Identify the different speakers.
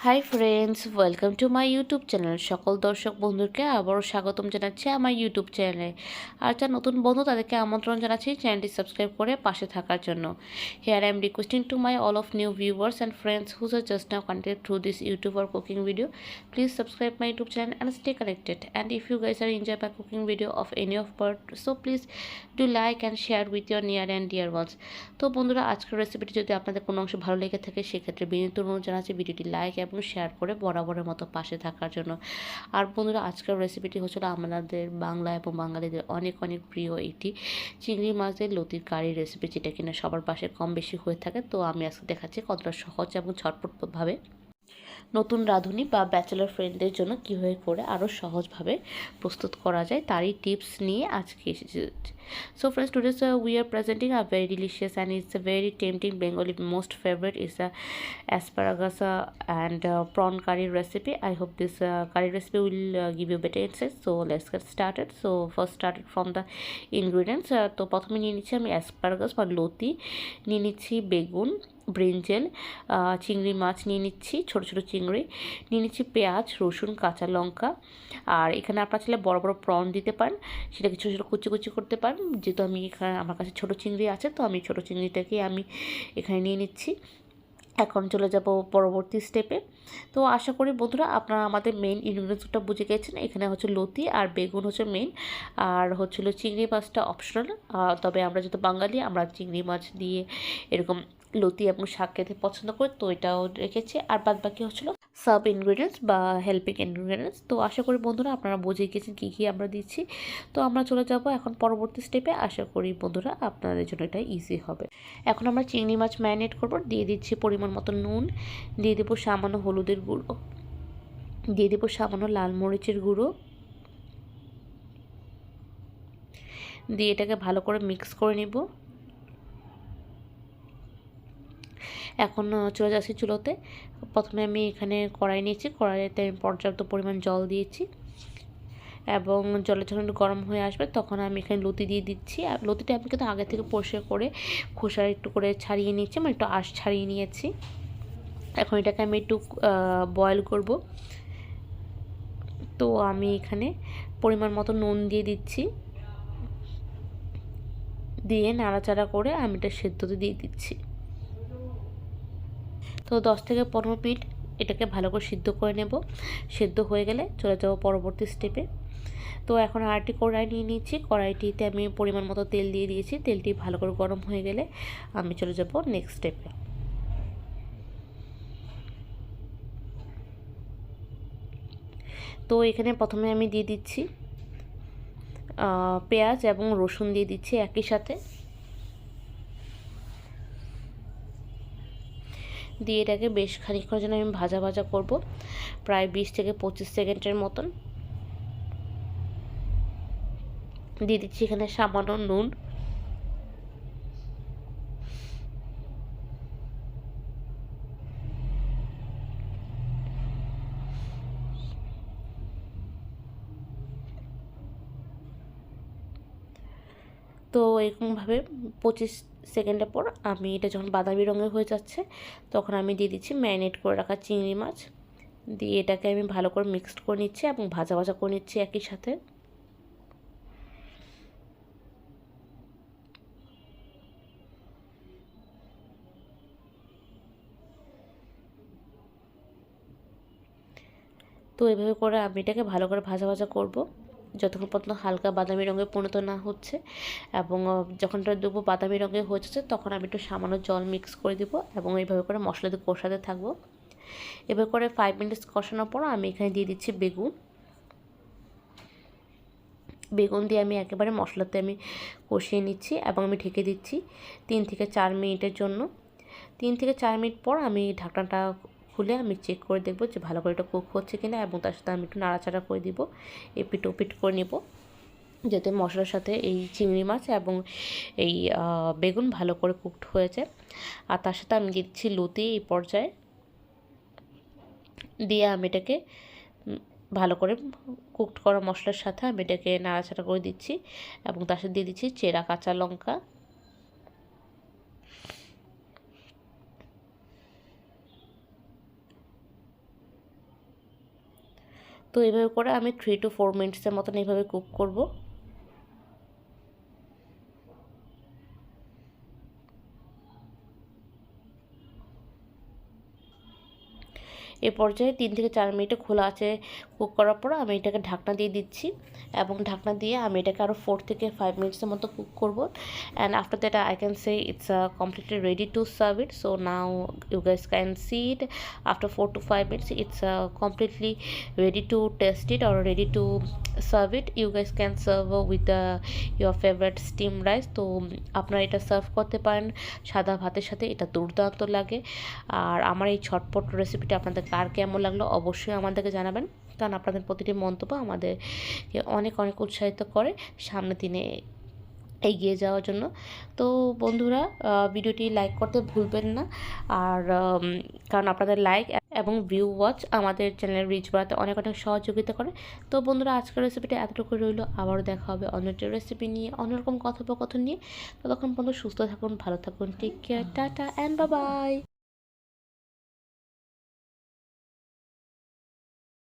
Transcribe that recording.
Speaker 1: Hi friends, welcome to my YouTube channel. সকল দর্শক বন্ধুকে আবারও স্বাগতম জানাচ্ছি আমার ইউটিউব চ্যানেলে। আর যারা নতুন বন্ধু তাদেরকে আমন্ত্রণ জানাচ্ছি চ্যানেলটি সাবস্ক্রাইব করে পাশে থাকার জন্য। Here I am requesting to my all of new viewers and friends whose are just now connected through this YouTube or cooking video. Please subscribe my YouTube channel and stay connected. And if you guys are enjoy my cooking video of any of part, so please do like and share with your near and dear ones. তো বন্ধুরা, আজকের রেসিপিটি যদি আপনাদের কোনো অংশ ভালো লেগে থাকে সেক্ষেত্রে বিনীত অনুরোধ জানাচ্ছি ভিডিওটি লাইক এবং শেয়ার করে বরাবরের মতো পাশে থাকার জন্য। আর বন্ধুরা, আজকের রেসিপিটি হচ্ছিল আমাদের বাংলা এবং বাঙালিদের অনেক অনেক প্রিয় একটি চিংড়ি মাছের লতির কারি রেসিপি, যেটা কিনা সবার বাসায় কম বেশি হয়ে থাকে। তো আমি আজকে দেখাচ্ছি কতটা সহজ এবং ঝটপটভাবে নতুন রাঁধুনি বা ব্যাচেলর ফ্রেন্ডদের জন্য কীভাবে করে আরও সহজভাবে প্রস্তুত করা যায় তারই টিপস নিয়ে আজকে এসেছি। So friends, today we are presenting a very delicious and it's a very tempting Bengali most favorite is a asparagus and prawn curry recipe. I hope this curry recipe will give you better insights. So let's get started. So first started from the ingredients. তো প্রথমে নিয়ে নিচ্ছি আমি asparagus বা লতি, নিয়ে নিচ্ছি বেগুন, ব্রিঞ্জেল, চিংড়ি মাছ নিয়ে নিচ্ছি, ছোটো ছোটো চিংড়ি নিয়ে নিচ্ছি, পেঁয়াজ, রসুন, কাঁচা লঙ্কা। আর এখানে আপনার চাইলে বড় বড় প্রন দিতে পারেন, সেটাকে ছোটো ছোটো কুচি কুচি করতে পারেন। যেহেতু আমি এখানে আমার কাছে ছোটো চিংড়ি আছে, তো আমি ছোটো চিংড়িটাকে আমি এখানে নিয়ে নিচ্ছি। এখন চলে যাব পরবর্তী স্টেপে। তো আশা করি বন্ধুরা আপনারা আমাদের মেইন ইনগ্রিডিয়েন্টসটা বুঝে গেছেন। এখানে হচ্ছে লতি আর বেগুন হচ্ছে মেইন, আর হচ্ছিলো চিংড়ি মাছটা অপশনাল। তবে আমরা যেহেতু বাঙালি, আমরা চিংড়ি মাছ দিয়ে এরকম লতি এবং শাক খেতে পছন্দ করি, তো এটাও রেখেছি। আর বাদ বাকি হচ্ছিলো সাব ইনগ্রিডিয়েন্টস বা হেল্পিং ইনগ্রিডিয়েন্টস। তো আশা করি বন্ধুরা আপনারা বুঝে গেছেন কী কী আমরা দিচ্ছি। তো আমরা চলে যাব এখন পরবর্তী স্টেপে। আশা করি বন্ধুরা আপনাদের জন্য এটা ইজি হবে। এখন আমরা চিংড়ি মাছ ম্যারিনেট করব। দিয়ে দিচ্ছি পরিমাণ মতো নুন, দিয়ে দেবো সামান্য হলুদের গুঁড়ো, দিয়ে দেবো সামান্য লাল মরিচের গুঁড়ো, দিয়ে এটাকে ভালো করে মিক্স করে নেব। এখন চলে যাচ্ছি চুলোতে। প্রথমে আমি এখানে কড়াই নিয়েছি, কড়াইতে আমি পর্যাপ্ত পরিমাণ জল দিয়েছি এবং জলের যখন একটু গরম হয়ে আসবে তখন আমি এখানে লতি দিয়ে দিচ্ছি। আর লতিটা আমি কিন্তু আগে থেকে পরিষ্কার করে খোসা একটু করে ছাড়িয়ে নিয়েছি, মানে একটু আঁশ ছাড়িয়ে নিয়েছি। এখন এটাকে আমি একটু বয়েল করব। তো আমি এখানে পরিমাণ মতো নুন দিয়ে দিচ্ছি, দিয়ে নাড়াচাড়া করে আমি এটা সেদ্ধতে দিয়ে দিচ্ছি। তো 10 থেকে 15 মিনিট এটাকে ভালো করে সিদ্ধ করে নেব। সেদ্ধ হয়ে গেলে চলে যাব পরবর্তী স্টেপে। তো এখন আরেকটি কড়াই নিয়ে নিচ্ছি, কড়াইটিতে আমি পরিমাণ মতো তেল দিয়ে দিয়েছি। তেলটি ভালো করে গরম হয়ে গেলে আমি চলে যাব নেক্সট স্টেপে। তো এখানে প্রথমে আমি দিয়ে দিচ্ছি পেঁয়াজ এবং রসুন দিয়ে দিচ্ছি একই সাথে, দিয়ে এটাকে বেশ খানিকক্ষণ যেন আমি ভাজা ভাজা করব, প্রায় 20 থেকে 25 সেকেন্ডের মতন। দিয়ে দিচ্ছি এখানে সামান্য নুন, তো এরকমভাবে 25 সেকেন্ডের পর আমি এটা যখন বাদামি রঙের হয়ে যাচ্ছে তখন আমি দিয়ে দিচ্ছি ম্যারিনেট করে রাখা চিংড়ি মাছ, দিয়ে এটাকে আমি ভালো করে মিক্সড করে নিচ্ছি এবং ভাজা ভাজা করে নিচ্ছি একই সাথে। তো এভাবে করে আমি এটাকে ভালো করে ভাজা ভাজা করব যতক্ষণ পর্যন্ত হালকা বাদামি রঙে পরিণত না হচ্ছে, এবং যখন এটা দেবো বাদামি রঙে হচ্ছে তখন আমি একটু সামান্য জল মিক্স করে দেব এবং এইভাবে করে মশলা দিয়ে কষাতে থাকবো। এভাবে করে 5 মিনিটস কষানোর পর আমি এখানে দিয়ে দিচ্ছি বেগুন। বেগুন দিয়ে আমি একেবারে মশলাতে আমি কষিয়ে নিচ্ছি এবং আমি ঢেকে দিচ্ছি 3 থেকে 4 মিনিটের জন্য। 3 থেকে 4 মিনিট পর আমি ঢাকনাটা খুলে আমি চেক করে দেখব যে ভালো করে এটা কুক হচ্ছে কিনা, এবং তার সাথে আমি একটু নাড়াচাড়া করে দিব, এপিট ওপিট করে নেব যাতে মশলার সাথে এই চিংড়ি মাছ এবং এই বেগুন ভালো করে কুকড হয়ে যায়। আর তার সাথে আমি দিচ্ছি লতি এই পর্যায়ে, দিয়ে আমি এটাকে ভালো করে কুকড করা মশলার সাথে আমি এটাকে নাড়াচাড়া করে দিচ্ছি এবং তার সাথে দিয়ে দিচ্ছি চেরা কাঁচা লঙ্কা, তো এইভাবে করে আমি 3 to 4 মিনিটসের মতন এইভাবে কুক করব। এ পর্যায়ে 3 থেকে 4 মিনিটে খোলা আছে কুক করার পর আমি এটাকে ঢাকনা দিয়ে দিচ্ছি, এবং ঢাকনা দিয়ে আমি এটাকে আরও 4 থেকে 5 মিনিটসের মতো কুক করব। And after that I can say it's completely ready to serve it. So now you guys can see it after 4 to 5 minutes it's completely ready to taste it or ready to serve it. You guys can serve with your favorite steam rice. তো আপনারা এটা serve করতে পারেন সাদা ভাতের সাথে, এটা দুর্দান্ত লাগে। আর আমার এই ঝটপট রেসিপিটা আপনাদের কার কেমন লাগলো অবশ্যই আমাদেরকে জানাবেন, কারণ আপনাদের প্রতিটি মন্তব্য আমাদেরকে অনেক অনেক উৎসাহিত করে সামনের দিনে এগিয়ে যাওয়ার জন্য। তো বন্ধুরা, ভিডিওটি লাইক করতে ভুলবেন না, আর কারণ আপনাদের লাইক এবং ভিউ ওয়াচ আমাদের চ্যানেলের রিচ বাড়াতে অনেক অনেক সহযোগিতা করে। তো বন্ধুরা, আজকের রেসিপিটা এতটুকু রইলো, আবারও দেখা হবে অন্য একটা রেসিপি নিয়ে, অন্যরকম কথোপকথন নিয়ে। ততক্ষণ পর্যন্ত সুস্থ থাকুন, ভালো থাকুন, take care, tata and bye by.